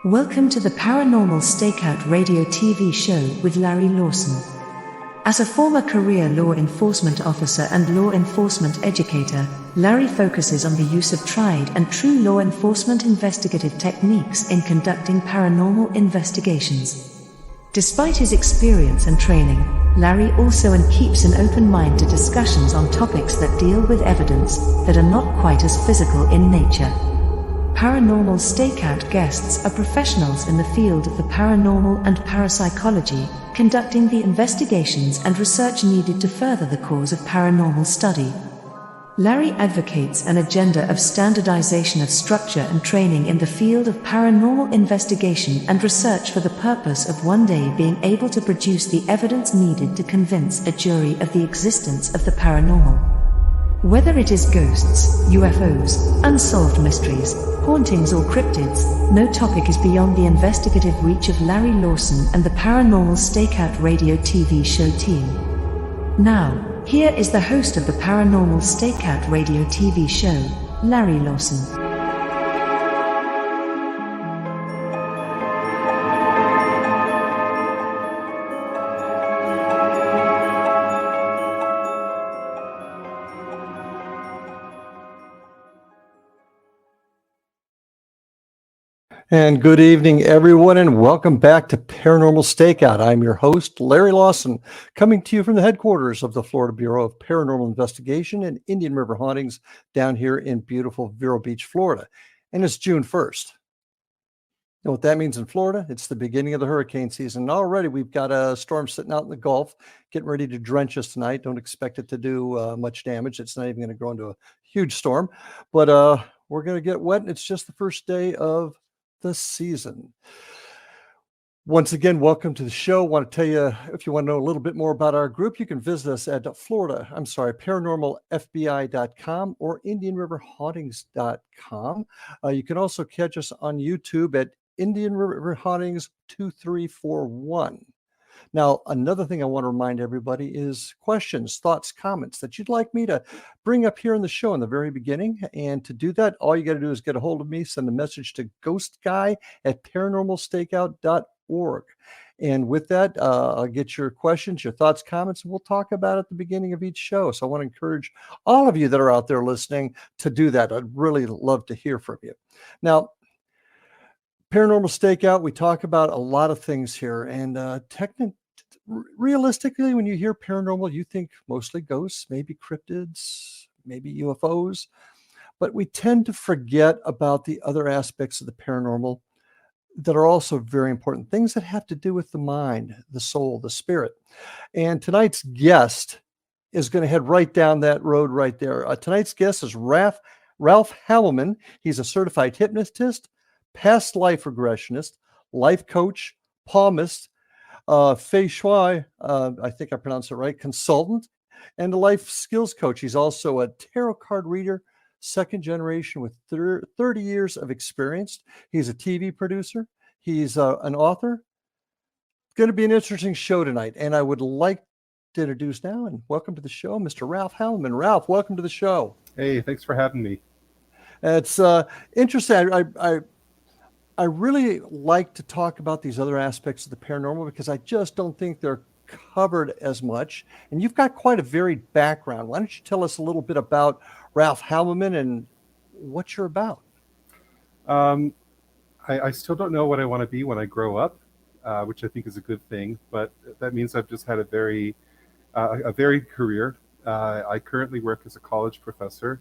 Welcome to the Paranormal Stakeout Radio TV show with Larry Lawson. As a former career law enforcement officer and law enforcement educator, Larry focuses on the use of tried and true law enforcement investigative techniques in conducting paranormal investigations. Despite his experience and training, Larry also keeps an open mind to discussions on topics that deal with evidence that are not quite as physical in nature. Paranormal Stakeout guests are professionals in the field of the paranormal and parapsychology, conducting the investigations and research needed to further the cause of paranormal study. Larry advocates an agenda of standardization of structure and training in the field of paranormal investigation and research for the purpose of one day being able to produce the evidence needed to convince a jury of the existence of the paranormal. Whether it is ghosts, UFOs, unsolved mysteries, hauntings or cryptids, no topic is beyond the investigative reach of Larry Lawson and the Paranormal Stakeout Radio TV show team. Now, here is the host of the Paranormal Stakeout Radio TV show, Larry Lawson. And good evening, everyone, and welcome back to Paranormal Stakeout. I'm your host, Larry Lawson, coming to you from the headquarters of the Florida Bureau of Paranormal Investigation and Indian River Hauntings down here in beautiful Vero Beach, Florida. And it's June 1st. You know what that means in Florida? It's the beginning of the hurricane season. And already we've got a storm sitting out in the Gulf, getting ready to drench us tonight. Don't expect it to do much damage. It's not even going to grow into a huge storm. But we're going to get wet, and it's just the first day of the season. Once again, welcome to the show. I want to tell you, if you want to know a little bit more about our group, you can visit us at paranormalfbi.com or indianriverhauntings.com. You can also catch us on YouTube at Indian River Hauntings 2341. Now, another thing I want to remind everybody is questions, thoughts, comments that you'd like me to bring up here in the show in the very beginning. And to do that, all you got to do is get a hold of me, send a message to ghostguy@paranormalstakeout.org. And with that, I'll get your questions, your thoughts, comments, and we'll talk about it at the beginning of each show. So I want to encourage all of you that are out there listening to do that. I'd really love to hear from you. Now, Paranormal Stakeout, we talk about a lot of things here, and realistically, when you hear paranormal, you think mostly ghosts, maybe cryptids, maybe UFOs, but we tend to forget about the other aspects of the paranormal that are also very important, things that have to do with the mind, the soul, the spirit. And tonight's guest is going to head right down that road right there. Tonight's guest is Ralph HAMELMANN. He's a certified hypnotist, past life regressionist, life coach, palmist, feng shui, I think I pronounced it right, consultant, and a life skills coach. He's also a tarot card reader, second generation with 30 years of experience. He's a TV producer. He's an author. It's going to be an interesting show tonight, and I would like to introduce now and welcome to the show, Mr. Ralph HAMELMANN. Ralph, welcome to the show. Hey, thanks for having me. It's interesting. I really like to talk about these other aspects of the paranormal because I just don't think they're covered as much. And you've got quite a varied background. Why don't you tell us a little bit about Ralph HAMELMANN and what you're about? I still don't know what I want to be when I grow up, which I think is a good thing. But that means I've just had a varied career. I currently work as a college professor,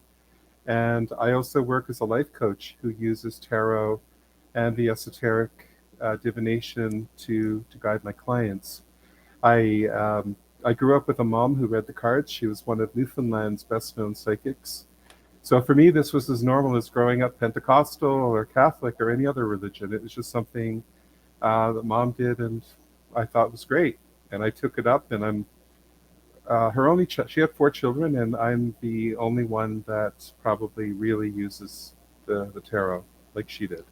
and I also work as a life coach who uses tarot and the esoteric divination to guide my clients. I grew up with a mom who read the cards. She was one of Newfoundland's best-known psychics. So for me, this was as normal as growing up Pentecostal or Catholic or any other religion. It was just something that mom did, and I thought was great. And I took it up, and I'm her only child. She had 4 children, and I'm the only one that probably really uses the tarot like she did.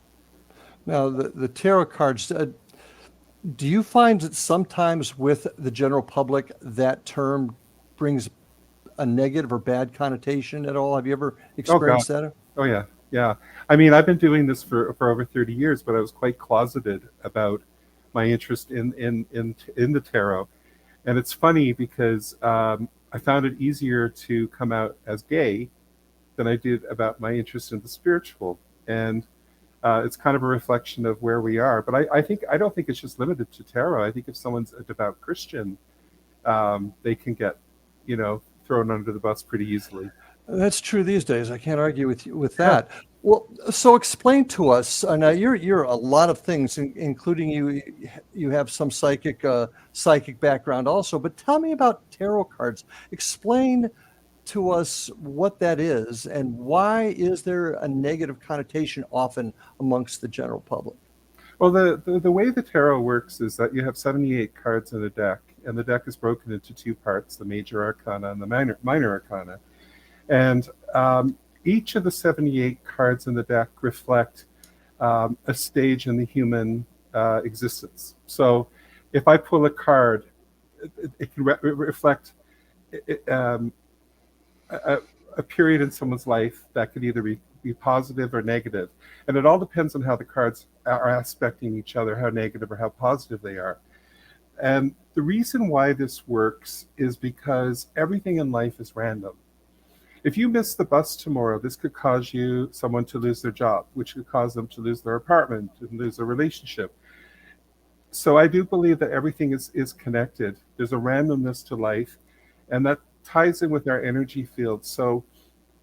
Now, the tarot cards, do you find that sometimes with the general public that term brings a negative or bad connotation at all? Have you ever experienced that? Oh, yeah. Yeah. I mean, I've been doing this for over 30 years, but I was quite closeted about my interest in the tarot. And it's funny because I found it easier to come out as gay than I did about my interest in the spiritual. And it's kind of a reflection of where we are. But I don't think it's just limited to tarot. I think if someone's a devout Christian, they can get, thrown under the bus pretty easily. That's true these days. I can't argue with you with Yeah. that. Well, so explain to us. Now you're a lot of things, including you have some psychic background also. But tell me about tarot cards. Explain to us what that is and why is there a negative connotation often amongst the general public? Well, the way the tarot works is that you have 78 cards in a deck, and the deck is broken into two parts: the major arcana and the minor arcana. And each of the 78 cards in the deck reflect a stage in the human existence. So if I pull a card, it can reflect a, a period in someone's life that could either be positive or negative. And it all depends on how the cards are aspecting each other, how negative or how positive they are. And the reason why this works is because everything in life is random. If you miss the bus tomorrow, this could cause someone to lose their job, which could cause them to lose their apartment and lose their relationship. So I do believe that everything is connected. There's a randomness to life, and that ties in with our energy field. So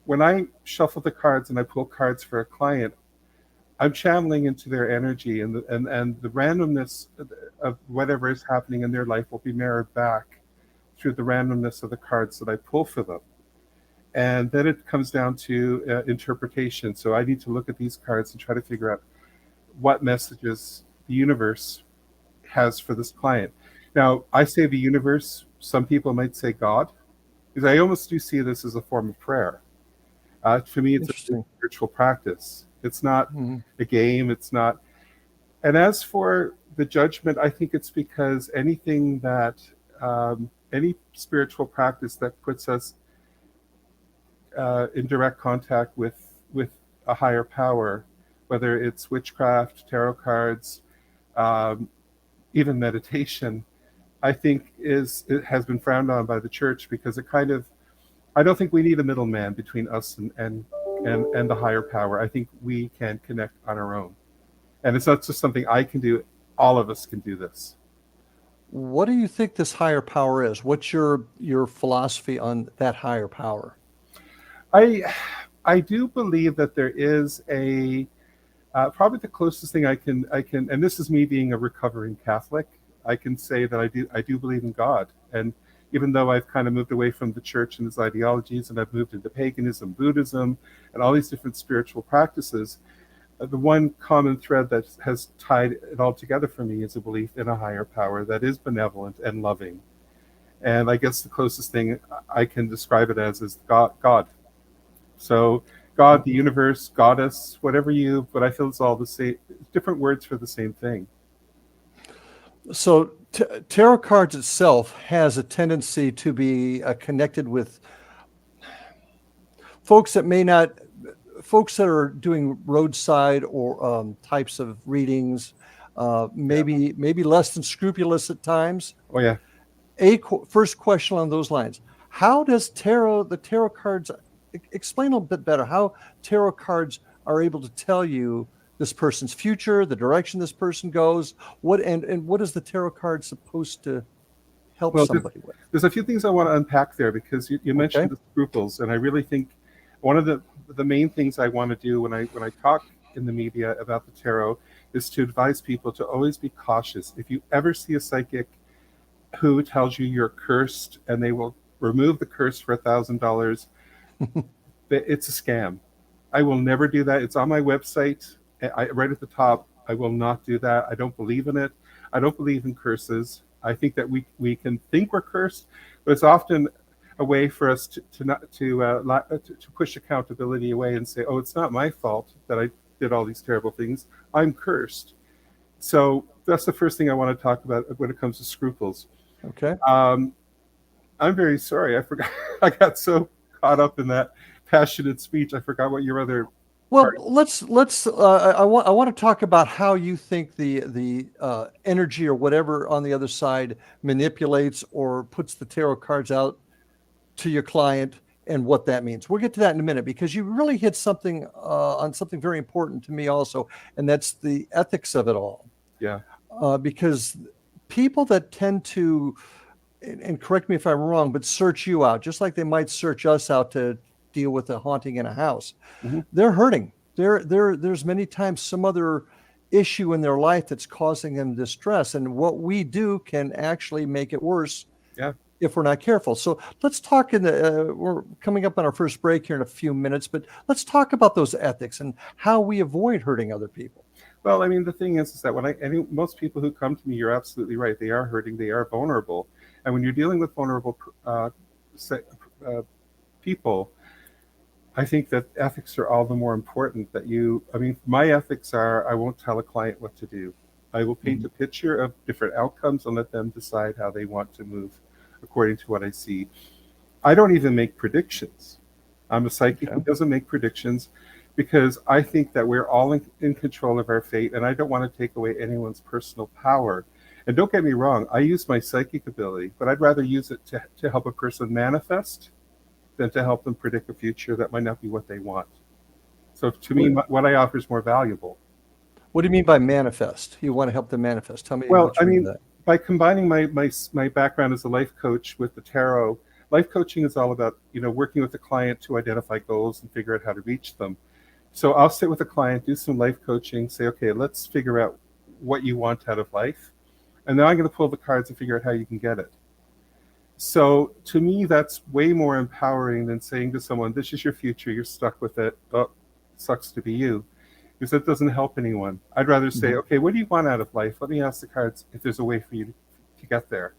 when I shuffle the cards and I pull cards for a client, I'm channeling into their energy, and the randomness of whatever is happening in their life will be mirrored back through the randomness of the cards that I pull for them. And then it comes down to interpretation. So I need to look at these cards and try to figure out what messages the universe has for this client. Now, I say the universe, some people might say God, because I almost do see this as a form of prayer. For me, it's a spiritual practice. It's not a game. It's not. And as for the judgment, I think it's because anything that, any spiritual practice that puts us in direct contact with a higher power, whether it's witchcraft, tarot cards, even meditation, I think it has been frowned on by the church because I don't think we need a middleman between us and the higher power. I think we can connect on our own, and it's not just something I can do. All of us can do this. What do you think this higher power is? What's your philosophy on that higher power? I do believe that there is probably the closest thing I can, and this is me being a recovering Catholic, I can say that I do believe in God. And even though I've kind of moved away from the church and its ideologies, and I've moved into paganism, Buddhism, and all these different spiritual practices, the one common thread that has tied it all together for me is a belief in a higher power that is benevolent and loving. And I guess the closest thing I can describe it as is God. So God, the universe, goddess, but I feel it's all the same, different words for the same thing. So tarot cards itself has a tendency to be connected with folks that are doing roadside or types of readings, maybe less than scrupulous at times. Oh yeah. First question on those lines: how does the tarot cards explain a little bit better how tarot cards are able to tell you this person's future, the direction this person goes? What is the tarot card supposed to help somebody with? There's a few things I want to unpack there, because you mentioned the scruples, and I really think one of the main things I want to do when I talk in the media about the tarot is to advise people to always be cautious. If you ever see a psychic who tells you you're cursed and they will remove the curse for $1,000, it's a scam. I will never do that. It's on my website. Right at the top, I will not do that. I don't believe in it. I don't believe in curses. I think that we can think we're cursed, but it's often a way for us to push accountability away and say, oh, it's not my fault that I did all these terrible things. I'm cursed. So that's the first thing I want to talk about when it comes to scruples. Okay. I'm very sorry. I forgot. I got so caught up in that passionate speech. I forgot what your other Well, let's. I want to talk about how you think the energy or whatever on the other side manipulates or puts the tarot cards out to your client and what that means. We'll get to that in a minute because you really hit something on something very important to me also, and that's the ethics of it all. Yeah. Because people that tend to, and correct me if I'm wrong, but search you out, just like they might search us out to deal with a haunting in a house, they're hurting. There's many times some other issue in their life that's causing them distress, and what we do can actually make it worse. Yeah. If we're not careful. So let's talk we're coming up on our first break here in a few minutes, but let's talk about those ethics and how we avoid hurting other people. Well, I mean, the thing is that most people who come to me, you're absolutely right. They are hurting. They are vulnerable. And when you're dealing with vulnerable people, I think that ethics are all the more important my ethics are, I won't tell a client what to do. I will paint a picture of different outcomes and let them decide how they want to move according to what I see. I don't even make predictions. I'm a psychic who doesn't make predictions because I think that we're all in control of our fate, and I don't want to take away anyone's personal power. And don't get me wrong, I use my psychic ability, but I'd rather use it to help a person manifest than to help them predict a future that might not be what they want. So to me, what I offer is more valuable. What do you mean by manifest? You want to help them manifest? Tell me. Well, what you mean by that. By combining my background as a life coach with the tarot, life coaching is all about, working with the client to identify goals and figure out how to reach them. So I'll sit with a client, do some life coaching, say, okay, let's figure out what you want out of life. And then I'm going to pull the cards and figure out how you can get it. So to me, that's way more empowering than saying to someone, this is your future, you're stuck with it. Oh, sucks to be you. Because that doesn't help anyone. I'd rather say, okay, what do you want out of life? Let me ask the cards if there's a way for you to get there.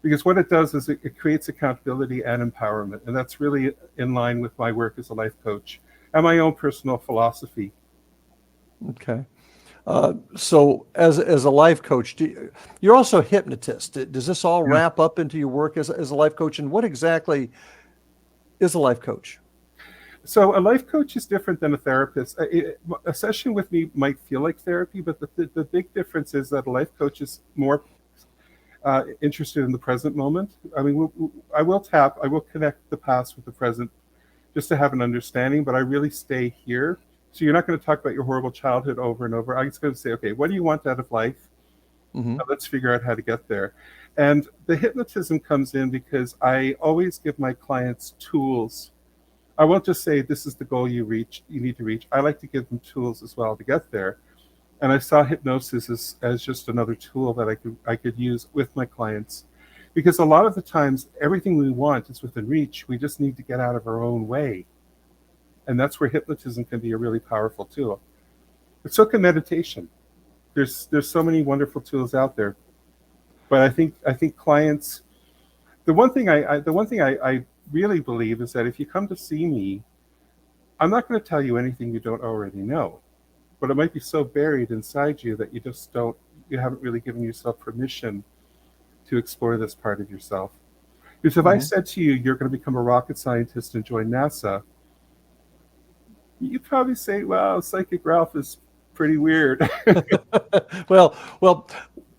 Because what it does is it creates accountability and empowerment. And that's really in line with my work as a life coach and my own personal philosophy. Okay. So as a life coach, you're also a hypnotist. Does this all wrap up into your work as a life coach? And what exactly is a life coach? So a life coach is different than a therapist. A session with me might feel like therapy, but the big difference is that a life coach is more interested in the present moment. I mean, I will connect the past with the present just to have an understanding, but I really stay here. So you're not going to talk about your horrible childhood over and over. I'm just going to say, okay, what do you want out of life? Let's figure out how to get there. And the hypnotism comes in because I always give my clients tools. I won't just say this is the goal you need to reach. I like to give them tools as well to get there. And I saw hypnosis as just another tool that I could use with my clients. Because a lot of the times, everything we want is within reach. We just need to get out of our own way. And that's where hypnotism can be a really powerful tool. But so can meditation. There's so many wonderful tools out there. But I think clients, the one thing I really believe is that if you come to see me, I'm not going to tell you anything you don't already know. But it might be so buried inside you that you haven't really given yourself permission to explore this part of yourself. Because if I said to you, you're going to become a rocket scientist and join NASA, you'd probably say, well, Psychic Ralph is pretty weird. Well,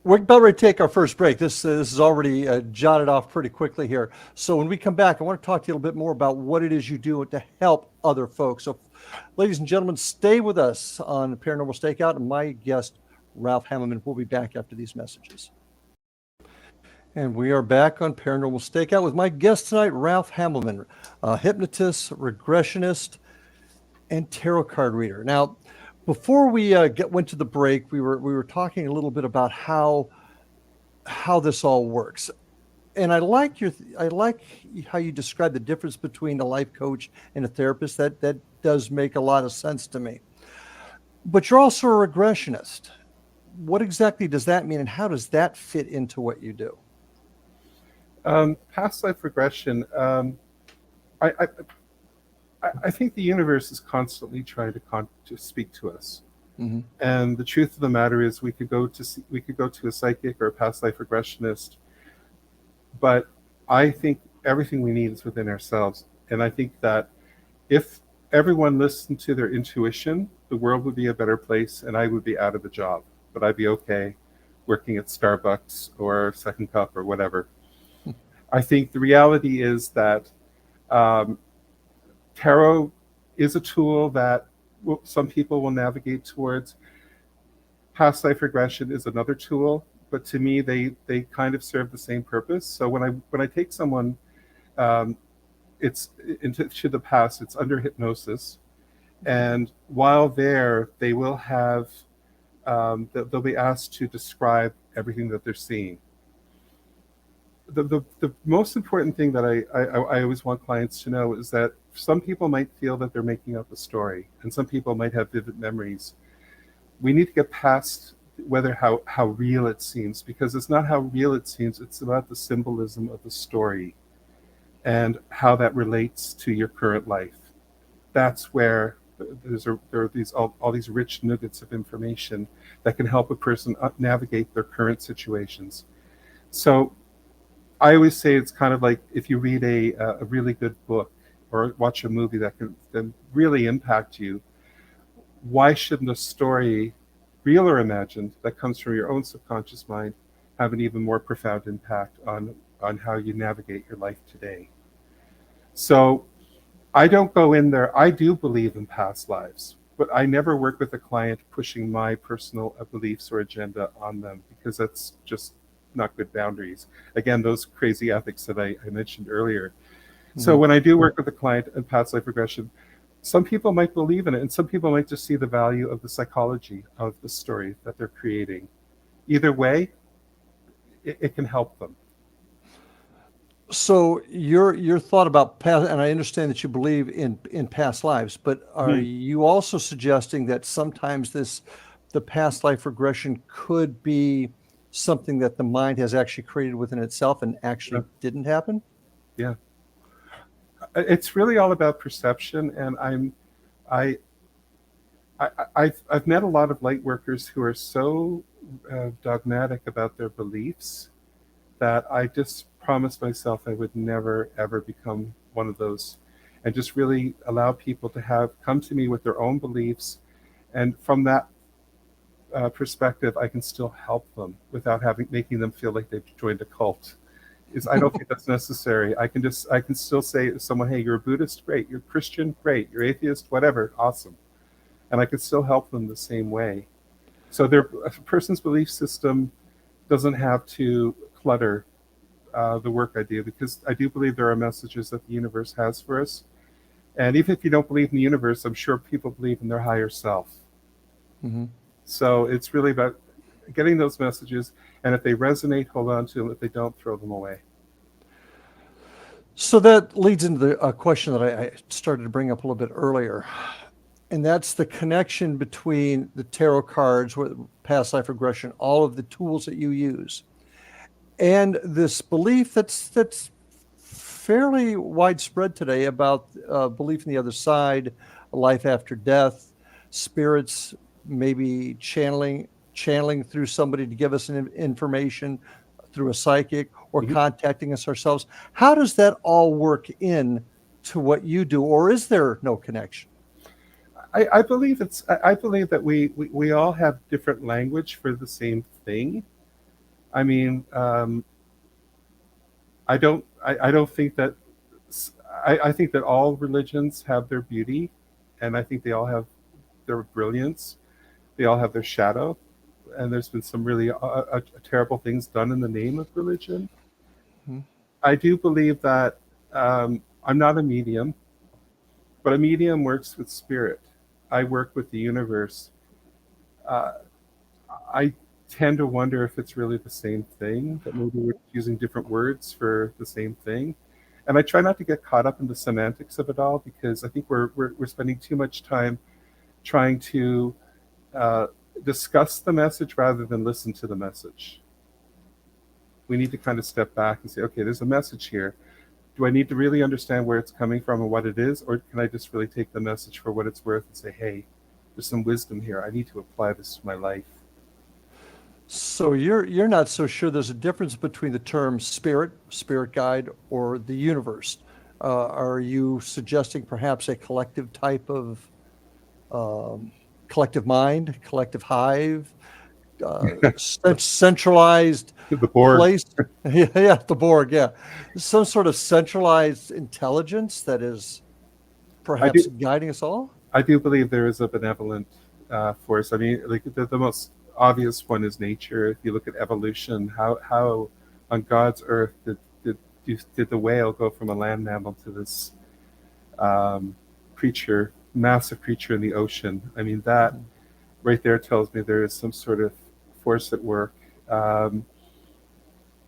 we're about ready to take our first break. This is already jotted off pretty quickly here. So when we come back, I want to talk to you a little bit more about what it is you do to help other folks. So ladies and gentlemen, stay with us on Paranormal Stakeout. And my guest, Ralph HAMELMANN, will be back after these messages. And we are back on Paranormal Stakeout with my guest tonight, Ralph HAMELMANN, a hypnotist, regressionist, and tarot card reader. Now, before we went to the break, we were talking a little bit about how this all works, and I like how you describe the difference between a life coach and a therapist. That does make a lot of sense to me. But you're also a regressionist. What exactly does that mean, and how does that fit into what you do? Past life regression. I think the universe is constantly trying to speak to us, and the truth of the matter is, we could go to a psychic or a past life regressionist, but I think everything we need is within ourselves. And I think that if everyone listened to their intuition, the world would be a better place and I would be out of a job, but I'd be okay working at Starbucks or Second Cup or whatever. I think the reality is that um, tarot is a tool that some people will navigate towards. Past life regression is another tool, but to me, they kind of serve the same purpose. So when I take someone, um, it's into the past, it's under hypnosis, and while there, they will have they'll be asked to describe everything that they're seeing. The most important thing that I always want clients to know is that some people might feel that they're making up a story, and some people might have vivid memories. We need to get past whether how real it seems, because it's not how real it seems, it's about the symbolism of the story and how that relates to your current life. That's where there are these all these rich nuggets of information that can help a person navigate their current situations. So I always say it's kind of like if you read a really good book or watch a movie that can really impact you, why shouldn't a story, real or imagined, that comes from your own subconscious mind have an even more profound impact on how you navigate your life today? So I don't go in there. I do believe in past lives, but I never work with a client pushing my personal beliefs or agenda on them, because that's just not good boundaries. Again, those crazy ethics that I mentioned earlier. Mm-hmm. So when I do work with a client in past life regression, some people might believe in it, and some people might just see the value of the psychology of the story that they're creating. Either way, it can help them. So your thought about past, and I understand that you believe in past lives, but are you also suggesting that sometimes the past life regression could be something that the mind has actually created within itself and actually didn't happen? Yeah. It's really all about perception, and I've met a lot of light workers who are so dogmatic about their beliefs that I just promised myself I would never ever become one of those, and just really allow people to come to me with their own beliefs, and from that perspective, I can still help them without making them feel like they've joined a cult. I don't think that's necessary. I can still say to someone, hey, you're a Buddhist, great. You're a Christian, great. You're atheist, whatever, awesome. And I can still help them the same way. So a person's belief system doesn't have to clutter the work I do, because I do believe there are messages that the universe has for us. And even if you don't believe in the universe, I'm sure people believe in their higher self. Mm-hmm. So it's really about getting those messages, and if they resonate, hold on to them. If they don't, throw them away. So that leads into a question that I started to bring up a little bit earlier, and that's the connection between the tarot cards, past life regression, all of the tools that you use, and this belief that's fairly widespread today about belief in the other side, life after death, spirits maybe channeling through somebody to give us information through a psychic, or contacting us ourselves. How does that all work in to what you do, or is there no connection? I believe that we all have different language for the same thing. I mean, I don't think that I think that all religions have their beauty, and I think they all have their brilliance. They all have their shadow, and there's been some really terrible things done in the name of religion. Mm-hmm. I do believe that I'm not a medium, but a medium works with spirit. I work with the universe. I tend to wonder if it's really the same thing, that maybe we're using different words for the same thing. And I try not to get caught up in the semantics of it all, because I think we're spending too much time trying to discuss the message rather than listen to the message. We need to kind of step back and say, okay, there's a message here. Do I need to really understand where it's coming from and what it is, or can I just really take the message for what it's worth and say, hey, there's some wisdom here. I need to apply this to my life. So you're not so sure there's a difference between the term spirit guide, or the universe. Are you suggesting perhaps a collective type of collective mind, collective hive, centralized The Borg. place? Yeah, the Borg, yeah. Some sort of centralized intelligence that is I perhaps do. guiding us all? I do believe there is a benevolent force. I mean, like the most obvious one is nature. If you look at evolution, how on God's earth did the whale go from a land mammal to this um, creature, massive creature in the ocean? I mean, that right there tells me there is some sort of force at work. Um,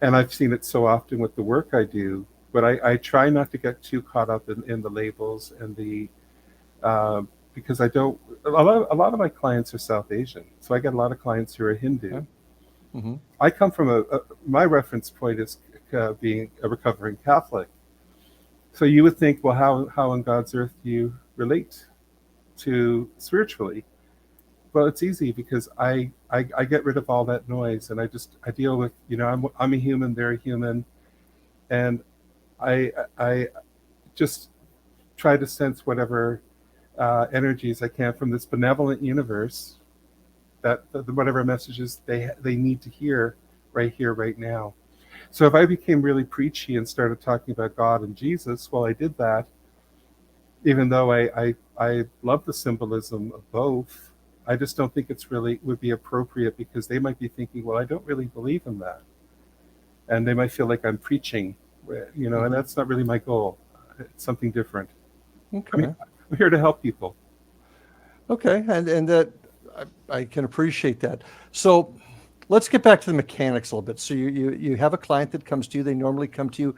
and I've seen it so often with the work I do. But I try not to get too caught up in the labels and the because I don't. A lot of my clients are South Asian, so I get a lot of clients who are Hindu. Okay. Mm-hmm. I come from my reference point is being a recovering Catholic. So you would think, well, how on God's earth do you relate to spiritually? Well, it's easy because I get rid of all that noise and I deal with, I'm a human, they're a human, and I just try to sense whatever energies I can from this benevolent universe that whatever messages they need to hear right here, right now. So if I became really preachy and started talking about God and Jesus, well, I did that, even though I love the symbolism of both. I just don't think it's really would be appropriate because they might be thinking, well, I don't really believe in that, and they might feel like I'm preaching, and that's not really my goal. It's something different. I Okay. mean, I'm here to help people. Okay, and that I can appreciate that. So let's get back to the mechanics a little bit. So you have a client that comes to you. They normally come to you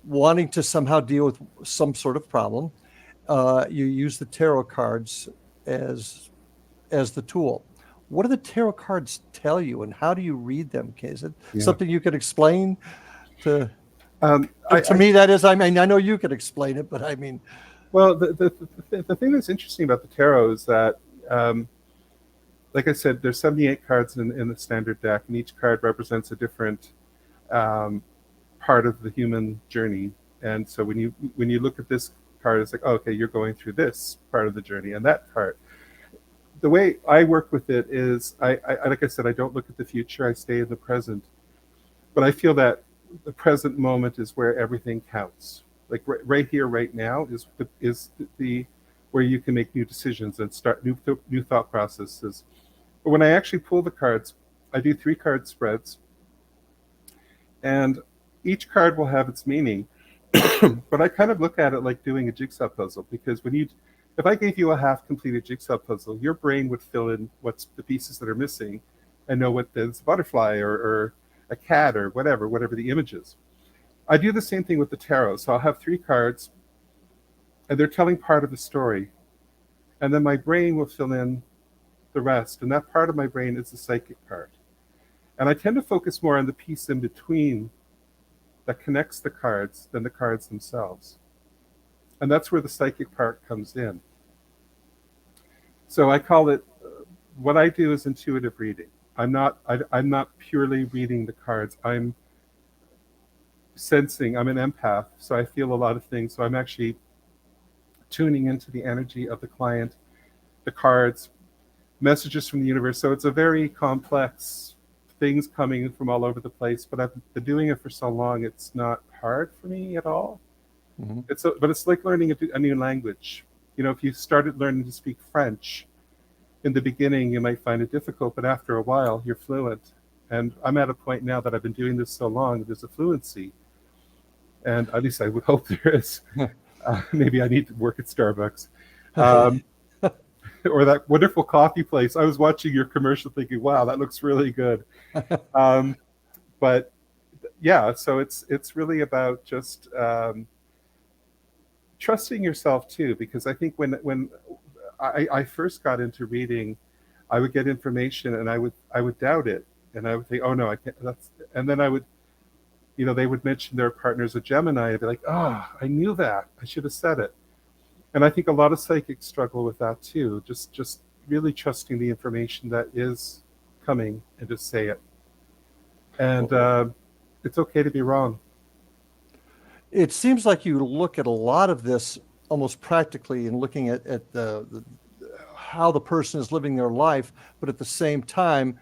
wanting to somehow deal with some sort of problem. You use the tarot cards as the tool. What do the tarot cards tell you, and how do you read them? Is it Yeah. something you could explain to I me? That is, I mean, I know you could explain it, but I mean, Well, the thing that's interesting about the tarot is that, like I said, there's 78 cards in the standard deck, and each card represents a different um, part of the human journey. And so when you look at this card, it's like, oh, okay, you're going through this part of the journey, and that part. The way I work with it is, I like I said, I don't look at the future. I stay in the present, but I feel that the present moment is where everything counts. Like right here, right now is the where you can make new decisions and start new thought processes. But when I actually pull the cards, I do 3 card spreads, and each card will have its meaning. But I kind of look at it like doing a jigsaw puzzle, because if I gave you a half completed jigsaw puzzle, your brain would fill in what's the pieces that are missing, and know what is a butterfly or a cat or whatever the image is. I do the same thing with the tarot. So I'll have 3 cards, and they're telling part of the story, and then my brain will fill in the rest, and that part of my brain is the psychic part. And I tend to focus more on the piece in between that connects the cards than the cards themselves. And that's where the psychic part comes in. So I call it, what I do is intuitive reading. I'm not purely reading the cards. I'm sensing. I'm an empath, so I feel a lot of things. So I'm actually tuning into the energy of the client, the cards, messages from the universe. So it's a very complex things coming from all over the place. But I've been doing it for so long, it's not hard for me at all. mm-hmm. But it's like learning a new language. If you started learning to speak French, in the beginning you might find it difficult, but after a while you're fluent. And I'm at a point now that I've been doing this so long, there's a fluency, and at least I would hope there is. Maybe I need to work at Starbucks, or that wonderful coffee place. I was watching your commercial thinking, wow, that looks really good. But yeah, so it's really about just trusting yourself too, because I think when I first got into reading, I would get information and I would doubt it, and I would think, oh no, I can't. And then I would, they would mention their partner's a Gemini. I'd be like, I knew that. I should have said it. And I think a lot of psychics struggle with that too. Just really trusting the information that is coming and just say it. And it's okay to be wrong. It seems like you look at a lot of this almost practically and looking at the how the person is living their life, but at the same time,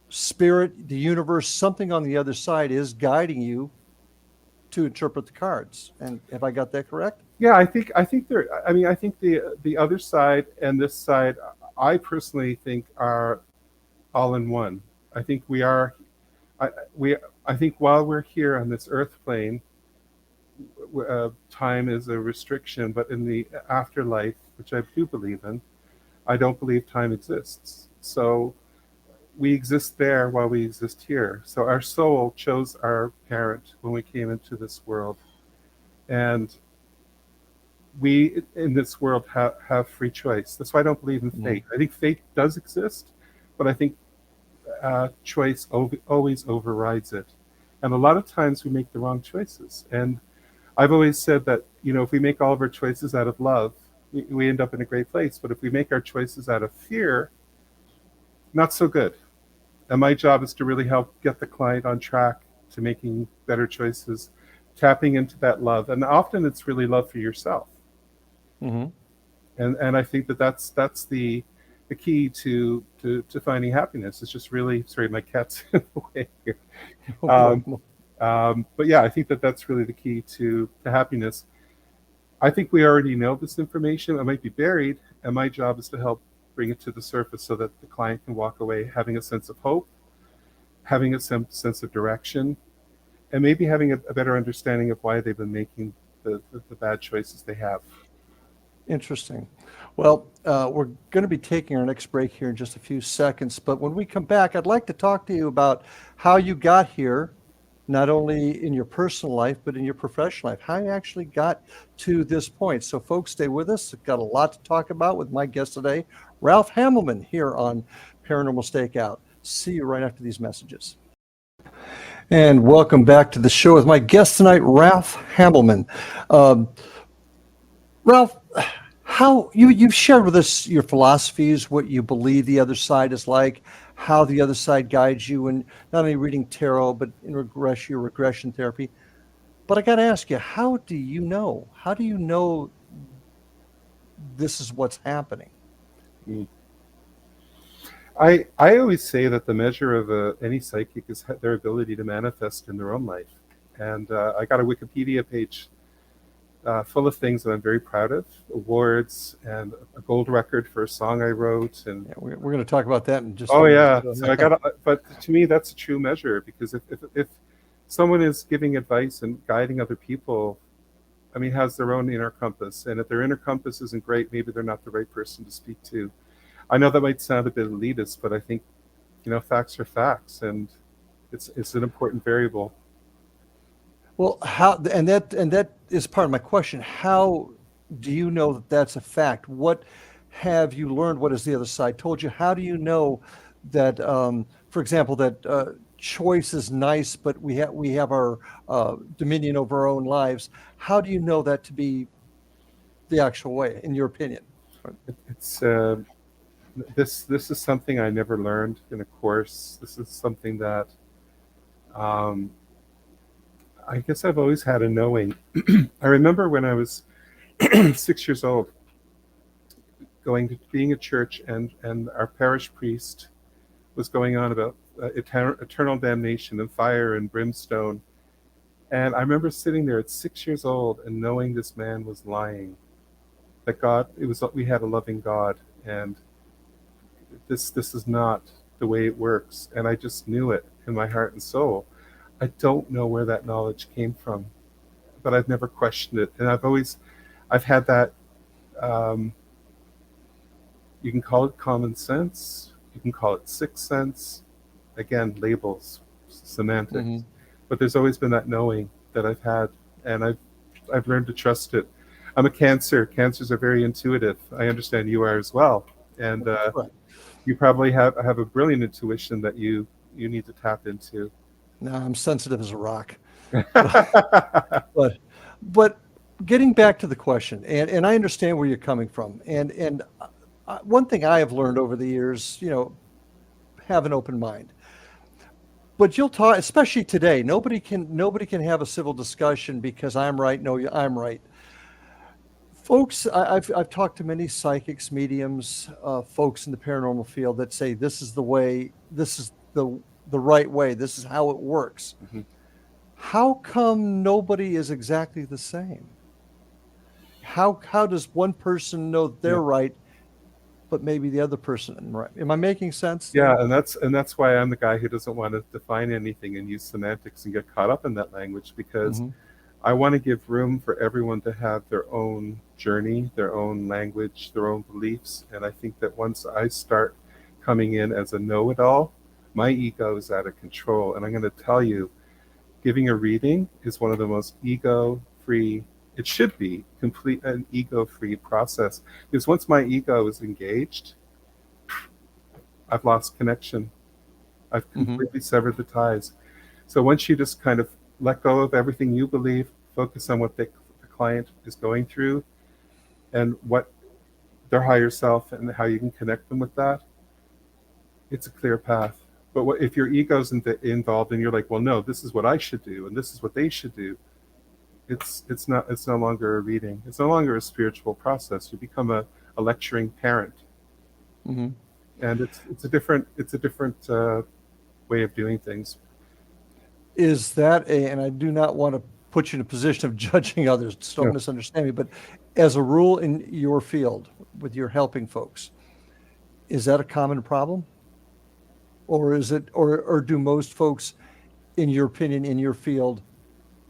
spirit, the universe, something on the other side is guiding you to interpret the cards. And have I got that correct? Yeah, I think there. I mean, I think the other side and this side, I personally think are all in one. I think we are. I we. I think while we're here on this earth plane, time is a restriction, but in the afterlife, which I do believe in, I don't believe time exists. So we exist there while we exist here. So our soul chose our parent when we came into this world, and we in this world have free choice. That's why I don't believe in fate. I think fate does exist, but I think choice always overrides it. And a lot of times we make the wrong choices. And I've always said that, if we make all of our choices out of love, we end up in a great place. But if we make our choices out of fear, not so good. And my job is to really help get the client on track to making better choices, tapping into that love. And often it's really love for yourself. Mm-hmm. And I think that's the key to finding happiness. It's just really, sorry, my cat's in the way here. But yeah, I think that's really the key to happiness. I think we already know this information. It might be buried, and my job is to help bring it to the surface so that the client can walk away having a sense of hope, having a sense of direction, and maybe having a better understanding of why they've been making the bad choices they have. Interesting. Well, we're going to be taking our next break here in just a few seconds, but when we come back, I'd like to talk to you about how you got here, not only in your personal life, but in your professional life, how you actually got to this point. So folks, stay with us. I've got a lot to talk about with my guest today, Ralph HAMELMANN, here on Paranormal Stakeout. See you right after these messages. And welcome back to the show with my guest tonight, Ralph HAMELMANN. Ralph, how you've shared with us your philosophies, what you believe the other side is like, how the other side guides you in not only reading tarot, but in your regression therapy. But I got to ask you, how do you know? How do you know this is what's happening? I always say that the measure of any psychic is their ability to manifest in their own life. And I got a Wikipedia page full of things that I'm very proud of, awards and a gold record for a song I wrote. And yeah, we're going to talk about that in just a minute. Yeah. So but to me, that's a true measure, because if someone is giving advice and guiding other people, I mean, has their own inner compass. And if their inner compass isn't great, maybe they're not the right person to speak to. I know that might sound a bit elitist, but I think, facts are facts, and it's an important variable. Well, how and that is part of my question. How do you know that that's a fact? What have you learned? What has the other side told you? How do you know that, for example, that choice is nice, but we have our dominion over our own lives? How do you know that to be the actual way, in your opinion? It's this is something I never learned in a course. This is something that I guess I've always had a knowing. I remember when I was 6 years old, going to being at church, and our parish priest was going on about eternal damnation and fire and brimstone. And I remember sitting there at 6 years old and knowing this man was lying. That we had a loving God, and this is not the way it works. And I just knew it in my heart and soul. I don't know where that knowledge came from, but I've never questioned it. And I've had that, you can call it common sense, you can call it sixth sense, again, labels, semantics. Mm-hmm. But there's always been that knowing that I've had, and I've learned to trust it. I'm a Cancer. Cancers are very intuitive. I understand you are as well. And you probably have a brilliant intuition that you need to tap into. No, I'm sensitive as a rock. but getting back to the question, and I understand where you're coming from. And one thing I have learned over the years, have an open mind. But you'll talk, especially today. Nobody can have a civil discussion because I'm right. No, I'm right. Folks, I've talked to many psychics, mediums, folks in the paranormal field that say this is the way, this is the right way, this is how it works. Mhm. How come nobody is exactly the same? How does one person know Yeah. they're right, but maybe the other person right? Am I making sense Yeah, there? and that's why I'm the guy who doesn't want to define anything and use semantics and get caught up in that language, because Hmm. I want to give room for everyone to have their own journey, their own language, their own beliefs. And I think that once I start coming in as a know-it-all, my ego is out of control. And I'm going to tell you, giving a reading is one of the most ego-free, it should be complete an ego-free process. Because once my ego is engaged, I've lost connection. I've Hmm. completely severed the ties. So once you just kind of let go of everything you believe, focus on what the client is going through and what their higher self and how you can connect them with that, it's a clear path. But if your ego's involved and you're like, well, no, this is what I should do and this is what they should do, it's no longer a reading. It's no longer a spiritual process. You become a lecturing parent, Hmm. and it's a different way of doing things. Is that and I do not want to put you in a position of judging others, so don't Yeah. misunderstand me, but as a rule in your field with your helping folks, is that a common problem? Or is it, or do most folks, in your opinion, in your field,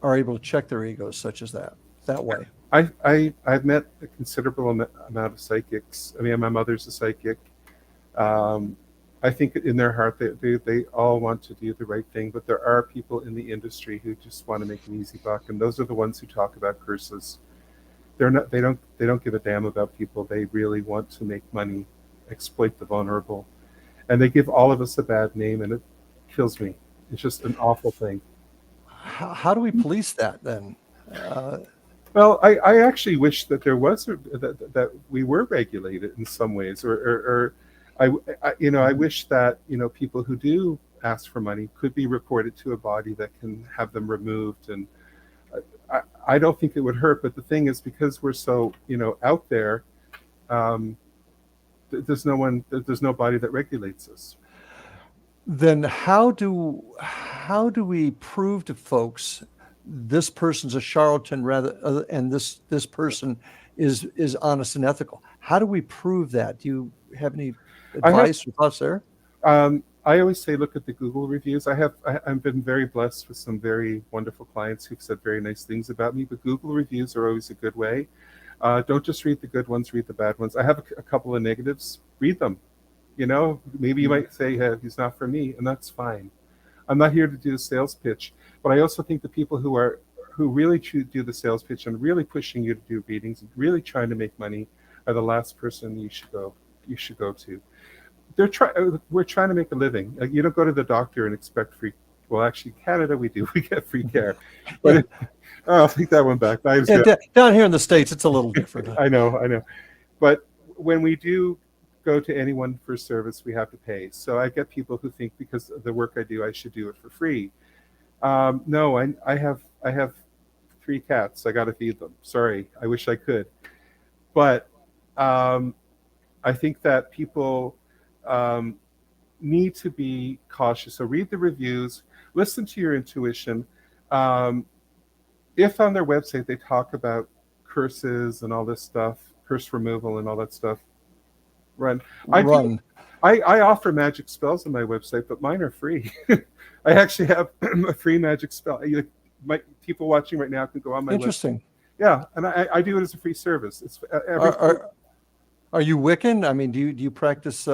are able to check their egos such as that way? I've met a considerable amount of psychics. I mean, my mother's a psychic. Um, I think in their heart they all want to do the right thing, but there are people in the industry who just want to make an easy buck, and those are the ones who talk about curses. They don't give a damn about people. They really want to make money, exploit the vulnerable, and they give all of us a bad name, and it kills me. It's just an awful thing. How do we police that then? Uh, Well, I actually wish that there was that we were regulated in some ways, or I wish that people who do ask for money could be reported to a body that can have them removed, and I don't think it would hurt. But the thing is, because we're so out there, um, there's no body that regulates us. then how do we prove to folks this person's a charlatan rather and this person is honest and ethical? How do we prove that? Do you have any I have advice or thoughts there? I always say look at the Google reviews. I've been very blessed with some very wonderful clients who've said very nice things about me, but Google reviews are always a good way. Don't just read the good ones, read the bad ones. I have a couple of negatives. Read them. Maybe you Mhm. might say, hey, he's not for me, and that's fine. I'm not here to do a sales pitch, but I also think the people who really do the sales pitch and really pushing you to do readings, really trying to make money, are the last person you should go to. We're trying to make a living. Like, you don't go to the doctor and expect free. Well, actually, Canada we do. We get free care, Yeah, but I'll take that one back. I was yeah. gonna, Down here in the States, it's a little different. I know. But when we do go to anyone for service, we have to pay. So I get people who think because of the work I do, I should do it for free. No, I have three cats. I got to feed them. Sorry, I wish I could, but um, I think that people um, need to be cautious. So read the reviews, listen to your intuition. Um, if on their website they talk about curses and all this stuff, curse removal and all that stuff, run. I do. Run. I offer magic spells on my website, but mine are free. I actually have a free magic spell. My people watching right now can go on my website. Interesting. Yeah, and I do it as a free service. It's every. Are, are are you Wiccan? I mean, do you practice?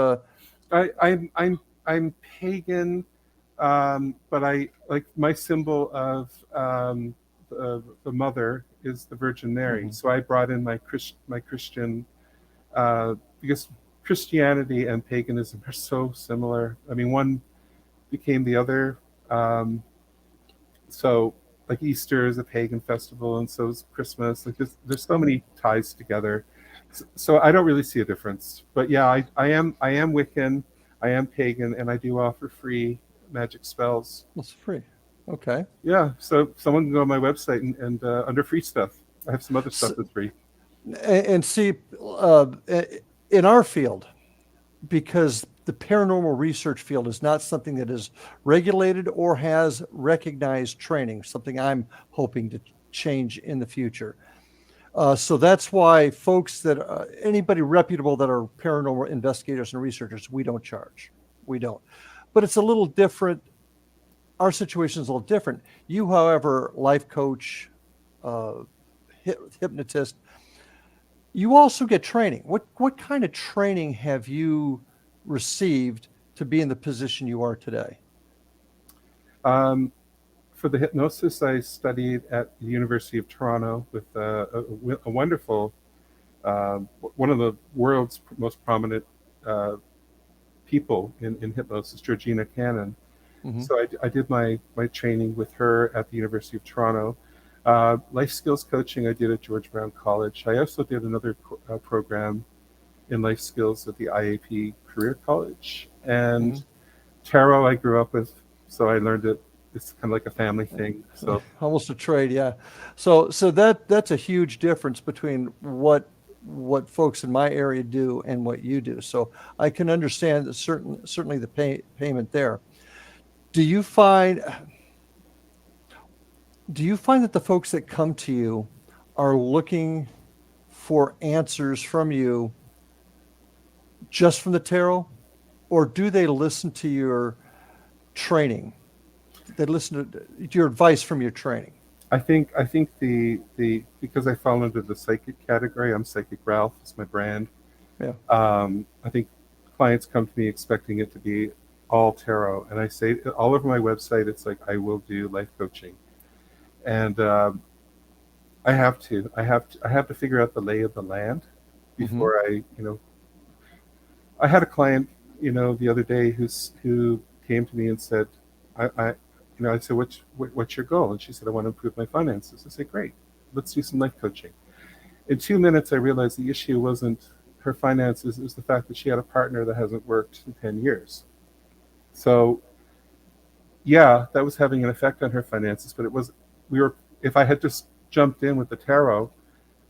I'm pagan, but I like my symbol of the mother is the Virgin Mary. Mhm. So I brought in my Christian because Christianity and paganism are so similar. I mean, one became the other. Um, so like Easter is a pagan festival, and so is Christmas. Like there's so many ties together. So I don't really see a difference. But yeah, I am Wiccan, I am pagan, and I do offer free magic spells. It's free. Okay. Yeah, so someone can go on my website and under free stuff. I have some other stuff that's free. And see, in our field, because the paranormal research field is not something that is regulated or has recognized training, something I'm hoping to change in the future. So that's why folks that anybody reputable that are paranormal investigators and researchers, we don't charge. We don't. But it's a little different. Our situation is a little different. You, however, life coach, hypnotist, you also get training. What kind of training have you received to be in the position you are today? For the hypnosis, I studied at the University of Toronto with a wonderful, one of the world's most prominent people in hypnosis, Georgina Cannon. Mm-hmm. So I did my training with her at the University of Toronto. Life skills coaching I did at George Brown College. I also did another program in life skills at the IAP Career College. And tarot I grew up with, so I learned it. It's kind of like a family thing. So almost a trade, yeah. So that's a huge difference between what folks in my area do and what you do. So I can understand that certainly the payment there. Do you find that the folks that come to you are looking for answers from you just from the tarot, or do they listen to your training? They listen to your advice from your training? I think the because I fall under the psychic category, I'm Psychic Ralph, it's my brand. Yeah. I think clients come to me expecting it to be all tarot, and I say all over my website, it's like I will do life coaching, and I have to figure out the lay of the land before I had a client the other day who came to me and said, I said, what's your goal? And she said, I want to improve my finances. I said, great, let's do some life coaching. In 2 minutes, I realized the issue wasn't her finances, it was the fact that she had a partner that hasn't worked in 10 years. So yeah, that was having an effect on her finances, but if I had just jumped in with the tarot,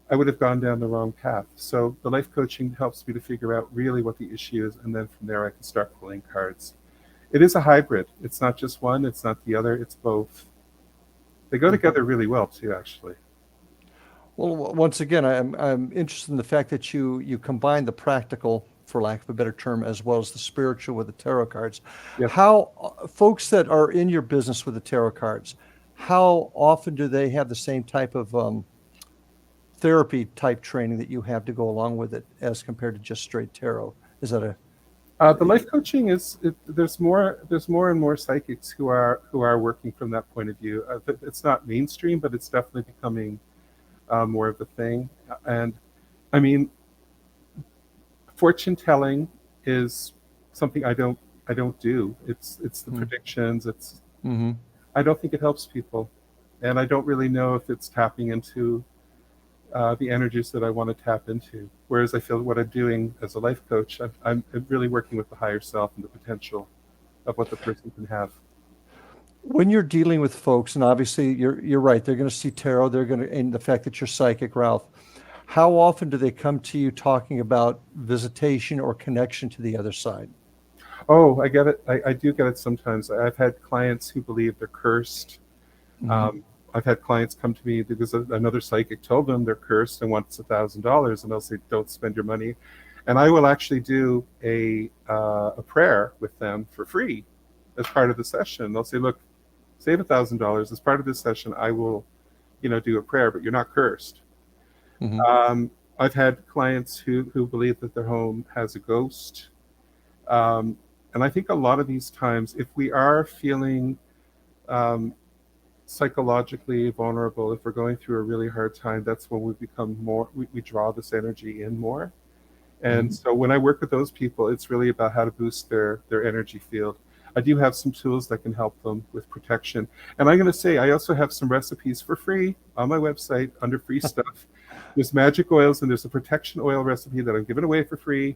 I would have gone down the wrong path. So the life coaching helps me to figure out really what the issue is, and then from there I can start pulling cards. It is a hybrid. It's not just one, it's not the other, it's both. They go together really well too, actually. Well, once again, I'm interested in the fact that you combine the practical, for lack of a better term, as well as the spiritual with the tarot cards. Yes. How folks that are in your business with the tarot cards, how often do they have the same type of therapy type training that you have to go along with it as compared to just straight tarot? Is that the life coaching there's more and more psychics who are working from that point of view. It's not mainstream, but it's definitely becoming more of a thing. And I mean, fortune telling is something I don't do. It's the predictions. I don't think it helps people, and I don't really know if it's tapping into the energies that I want to tap into. Whereas I feel what I'm doing as a life coach, I'm really working with the higher self and the potential of what the person can have. when you're dealing with folks, and obviously you're right, they're going to see tarot, and the fact that you're psychic, Ralph, how often do they come to you talking about visitation or connection to the other side? Oh, I get it. I do get it sometimes. I've had clients who believe they're cursed. Mm-hmm. I've had clients come to me because another psychic told them they're cursed and wants $1,000, and they'll say, "Don't spend your money." And I will actually do a prayer with them for free as part of the session. They'll say, "Look, save $1,000 as part of this session. I will, do a prayer, but you're not cursed." Mm-hmm. I've had clients who believe that their home has a ghost. And I think a lot of these times, if we are feeling psychologically vulnerable, if we're going through a really hard time, that's when we become more, we draw this energy in more. And so when I work with those people, it's really about how to boost their energy field. I do have some tools that can help them with protection. And I'm going to say, I also have some recipes for free on my website under free stuff. There's magic oils and there's a protection oil recipe that I'm giving away for free.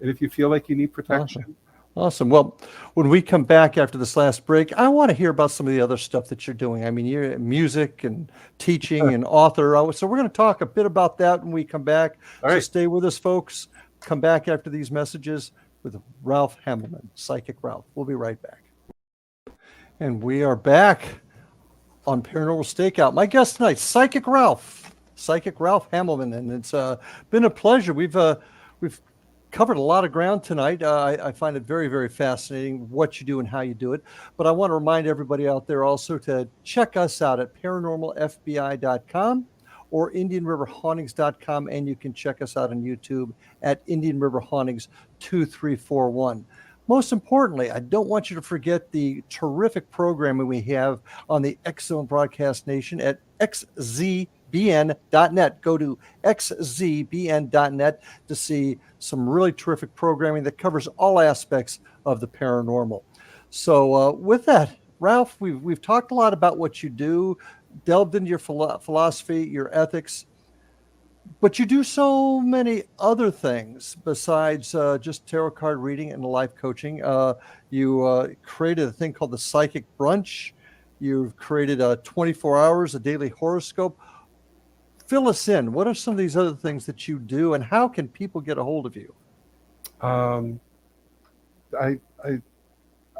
And if you feel like you need protection, Awesome. Well, when we come back after this last break, I want to hear about some of the other stuff that you're doing. I mean, you're music and teaching and author. So we're going to talk a bit about that when we come back. All So right. stay with us, folks. Come back after these messages with Ralph Hamelmann, Psychic Ralph. We'll be right back. And we are back on Paranormal Stakeout. My guest tonight, Psychic Ralph Hamelmann, and it's been a pleasure. We've covered a lot of ground tonight. I find it very, very fascinating what you do and how you do it. But I want to remind everybody out there also to check us out at paranormalfbi.com or indianriverhauntings.com, and you can check us out on YouTube at Indian River Hauntings 2341. Most importantly, I don't want you to forget the terrific programming we have on the Excellent Broadcast Nation at xzbn.net. Go to xzbn.net to see some really terrific programming that covers all aspects of the paranormal. So with that, Ralph, we've talked a lot about what you do, delved into your philosophy, your ethics, but you do so many other things besides just tarot card reading and life coaching. You created a thing called the Psychic Brunch. You've created 24 hours, a daily horoscope. Fill us in. What are some of these other things that you do, and how can people get a hold of you? I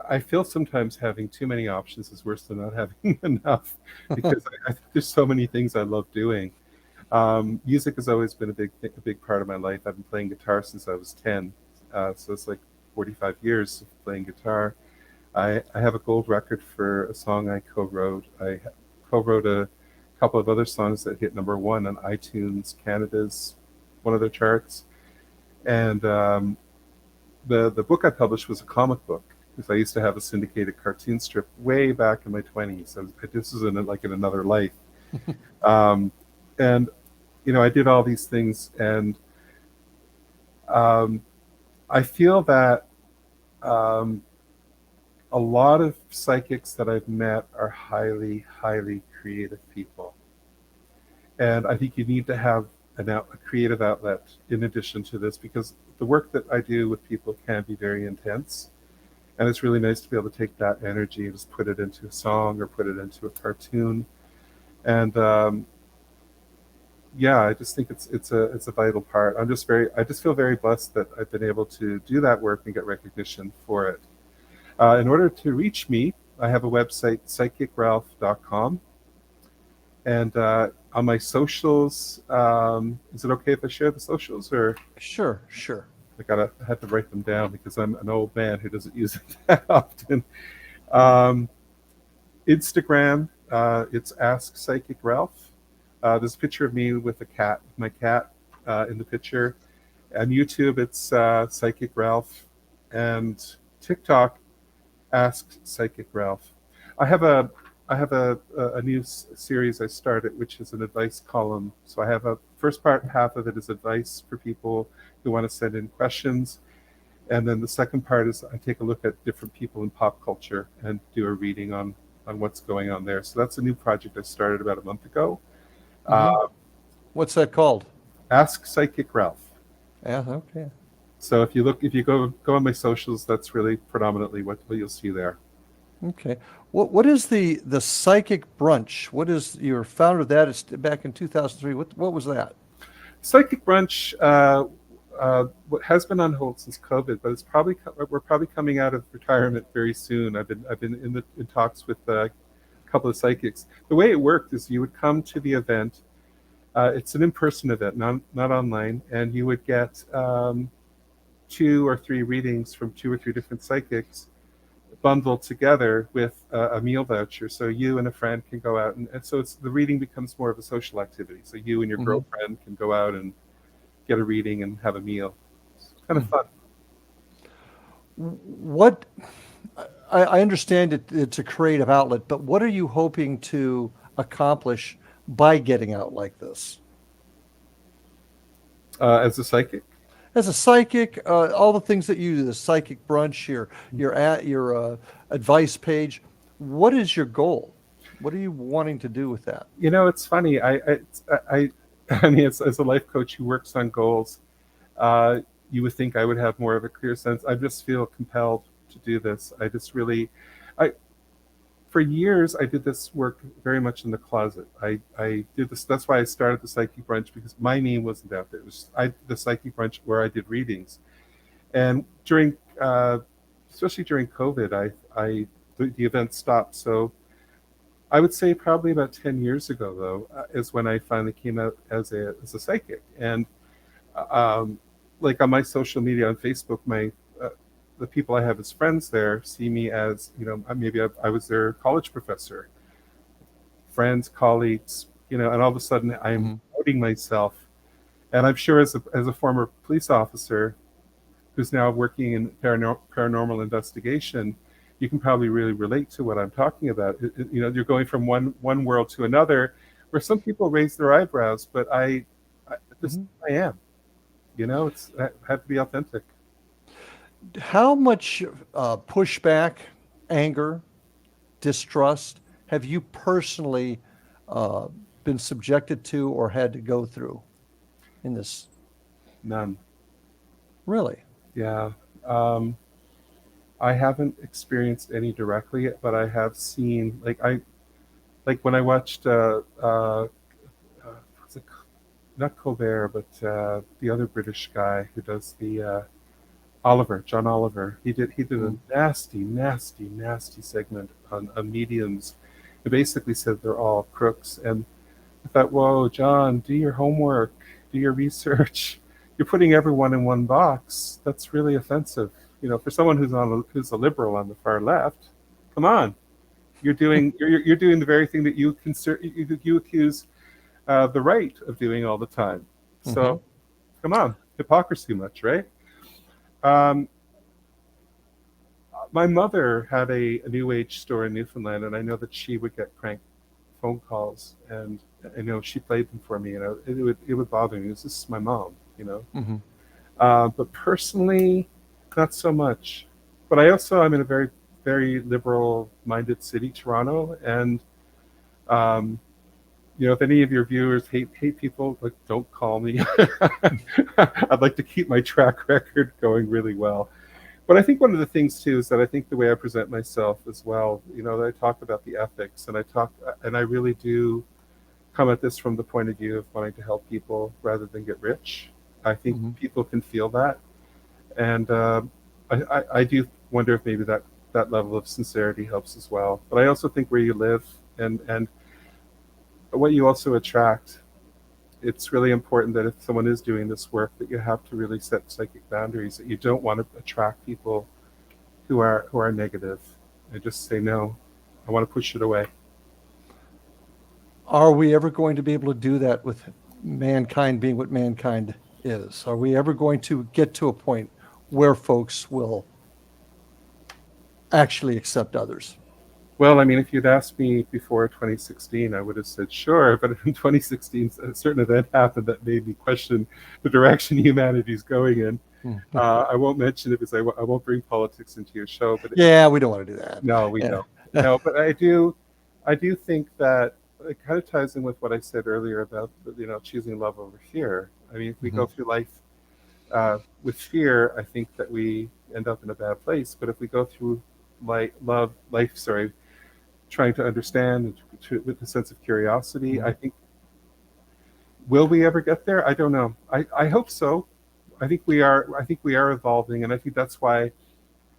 I feel sometimes having too many options is worse than not having enough, because I think there's so many things I love doing. Music has always been a big part of my life. I've been playing guitar since I was 10, so it's like 45 years of playing guitar. I have a gold record for a song I co-wrote. I co-wrote a couple of other songs that hit #1 on iTunes Canada's one of their charts. And the book I published was a comic book, because I used to have a syndicated cartoon strip way back in my 20s. This is like in another life. And I did all these things, and I feel that a lot of psychics that I've met are highly, highly creative people. And I think you need to have a creative outlet in addition to this, because the work that I do with people can be very intense. And it's really nice to be able to take that energy and just put it into a song or put it into a cartoon. And I just think it's a vital part. I just feel very blessed that I've been able to do that work and get recognition for it. In order to reach me, I have a website, psychicralph.com. And on my socials, is it okay if I share the socials, or? Sure. I had to write them down because I'm an old man who doesn't use it that often. Instagram, it's Ask Psychic Ralph. There's a picture of me with my cat in the picture. On YouTube, it's Psychic Ralph. And TikTok, Ask Psychic Ralph. I have a new series I started, which is an advice column. So I have first half of it is advice for people who want to send in questions. And then the second part is I take a look at different people in pop culture and do a reading on what's going on there. So that's a new project I started about a month ago. Mm-hmm. What's that called? Ask Psychic Ralph. Yeah, okay. So if you go on my socials, that's really predominantly what you'll see there. Okay. What is the Psychic Brunch? What is your founder of that? It's back in 2003. What was that? Psychic Brunch has been on hold since COVID, but we're probably coming out of retirement very soon. I've been in talks with a couple of psychics. The way it worked is you would come to the event. It's an in-person event, not online, and you would get 2 or 3 readings from 2 or 3 different psychics, bundled together with a meal voucher. So you and a friend can go out, and so the reading becomes more of a social activity. So you and your girlfriend can go out and get a reading and have a meal. It's kind of fun. What I understand it's a creative outlet, but what are you hoping to accomplish by getting out like this? As a psychic? As a psychic, all the things that you do, the Psychic Brunch, your advice page, what is your goal? What are you wanting to do with that? It's funny. I mean, as a life coach who works on goals, you would think I would have more of a clear sense. I just feel compelled to do this. I just really, I for years I did this work very much in the closet. I did this. That's why I started the Psychic Brunch, because my name wasn't out there. It was the Psychic Brunch where I did readings, and during especially during COVID, the event stopped. So I would say probably about 10 years ago, though, is when I finally came out as a psychic. And like on my social media on Facebook, the people I have as friends there see me as, maybe I was their college professor, friends, colleagues, and all of a sudden I'm outing myself. And I'm sure as a former police officer who's now working in paranormal investigation, you can probably really relate to what I'm talking about. You're going from one world to another, where some people raise their eyebrows, but I am. I have to be authentic. How much pushback, anger, distrust have you personally been subjected to or had to go through in this? None. Really? Yeah. I haven't experienced any directly, but I have seen, like when I watched what's it, not Colbert, but the other British guy who does the John Oliver. He did a nasty segment on mediums. He basically said they're all crooks, and I thought, whoa, John, do your homework, do your research. You're putting everyone in one box. That's really offensive. For someone who's a liberal on the far left, come on, you're doing the very thing that you accuse the right of doing all the time. So, come on, hypocrisy much, right? My mother had a New Age store in Newfoundland, and I know that she would get crank phone calls, and I know she played them for me. It would bother me. This is my mom, But personally, not so much. But I'm in a very, very liberal-minded city, Toronto, and if any of your viewers hate people, like, don't call me. I'd like to keep my track record going really well. But I think one of the things too is that I think the way I present myself as well, that I talk about the ethics, and I really do come at this from the point of view of wanting to help people rather than get rich. I think people can feel that, and I do wonder if maybe that level of sincerity helps as well. But I also think where you live and what you also attract, it's really important that if someone is doing this work, that you have to really set psychic boundaries, that you don't want to attract people who are negative, and just say, no, I want to push it away. Are we ever going to be able to do that with mankind being what mankind is? Are we ever going to get to a point where folks will actually accept others? Well, I mean, if you'd asked me before 2016, I would have said sure. But in 2016, a certain event happened that made me question the direction humanity's going in. I won't mention it because I won't bring politics into your show. But we don't want to do that. No, we don't. No, but I do think that it kind of ties in with what I said earlier about choosing love over fear. I mean, if we go through life with fear, I think that we end up in a bad place. But if we go through life, trying to understand with a sense of curiosity, I think, will we ever get there? I don't know. I hope so. I think we are evolving, and I think that's why,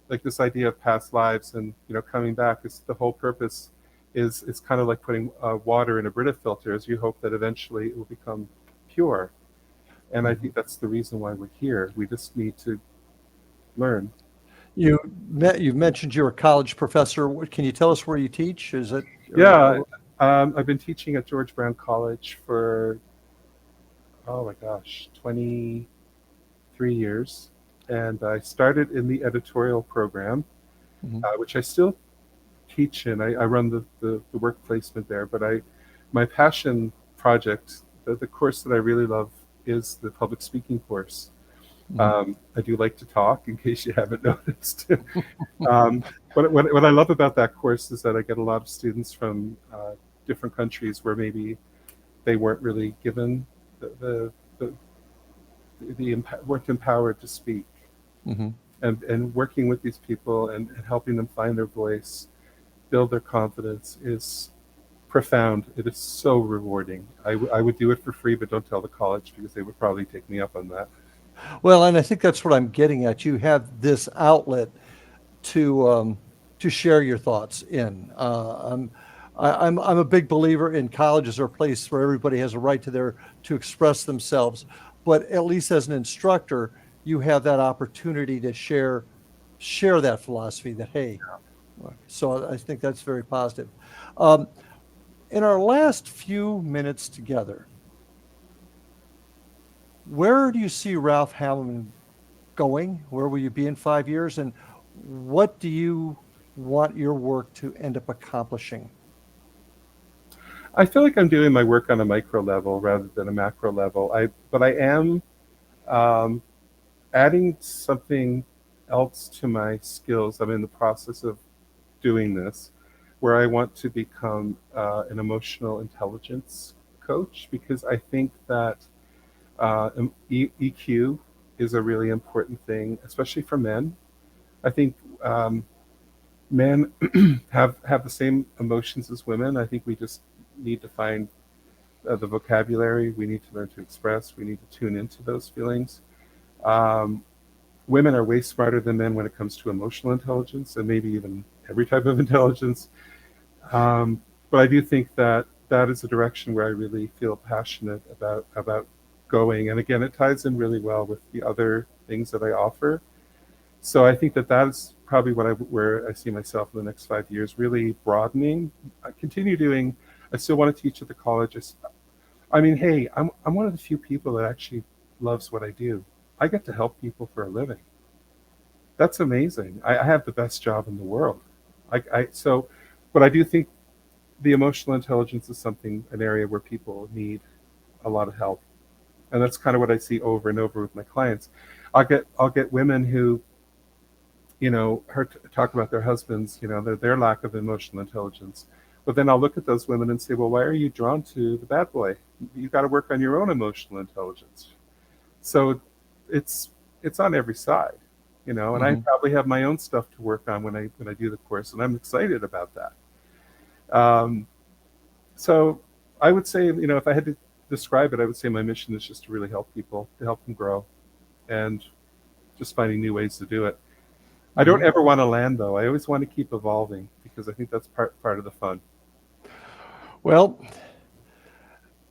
like, this idea of past lives and coming back, is the whole purpose. Is kind of like putting water in a Brita filter, as you hope that eventually it will become pure. And I think that's the reason why we're here. We just need to learn. You've mentioned you're a college professor. Can you tell us where you teach? Is it? Yeah, I've been teaching at George Brown College for, oh my gosh, 23 years. And I started in the editorial program, which I still teach in. I run the work placement there. But my passion project, the course that I really love, is the public speaking course. I do like to talk, in case you haven't noticed. What I love about that course is that I get a lot of students from different countries where maybe they weren't really given the weren't empowered to speak, Mm-hmm. and working with these people and helping them find their voice, build their confidence is profound. It is so rewarding. I would do it for free, but don't tell the college because they would probably take me up on that. Well, and I think that's what I'm getting at. You have this outlet to share your thoughts in. I'm a big believer in colleges are a place where everybody has a right to express themselves, but at least as an instructor, you have that opportunity to share that philosophy that hey. So I think that's very positive. Um, in our last few minutes together, where do you see Ralph Hamelmann going? Where will you be in 5 years? And what do you want your work to end up accomplishing? I feel like I'm doing my work on a micro level rather than a macro level. But I am um, adding something else to my skills. I'm in the process of doing this, where I want to become an emotional intelligence coach because I think that EQ is a really important thing, especially for men. I think men have the same emotions as women. I think we just need to find the vocabulary. We need to learn to express. We need to tune into those feelings. Um, Women are way smarter than men when it comes to emotional intelligence and maybe even every type of intelligence. But I do think that that is a direction where I really feel passionate about going. And again, it ties in really well with the other things that I offer. So I think that that is probably where I see myself in the next 5 years, really broadening. I continue doing. I still want to teach at the college. I mean, hey, I'm one of the few people that actually loves what I do. I get to help people for a living. That's amazing. I have the best job in the world. So, but I do think the emotional intelligence is an area where people need a lot of help, and that's kind of what I see over and over with my clients. I'll get women who, talk about their husbands, their lack of emotional intelligence. But then I'll look at those women and say, well, why are you drawn to the bad boy? You've got to work on your own emotional intelligence. So it's on every side, and I Mhm. probably have my own stuff to work on when I do the course, and I'm excited about that. Um, so I would say, if I had to describe it, I would say my mission is just to really help people, to help them grow, and just finding new ways to do it. I don't Mhm. ever want to land though. I always want to keep evolving because I think that's part of the fun. Well,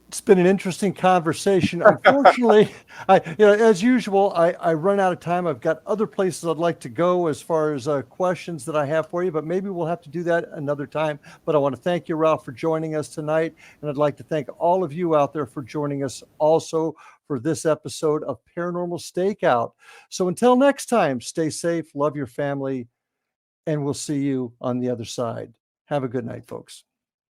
it's been an interesting conversation. Unfortunately, as usual, I run out of time. I've got other places I'd like to go as far as questions that I have for you, but maybe we'll have to do that another time. But I want to thank you, Ralph, for joining us tonight. And I'd like to thank all of you out there for joining us also for this episode of Paranormal Stakeout. So until next time, stay safe, love your family, and we'll see you on the other side. Have a good night, folks.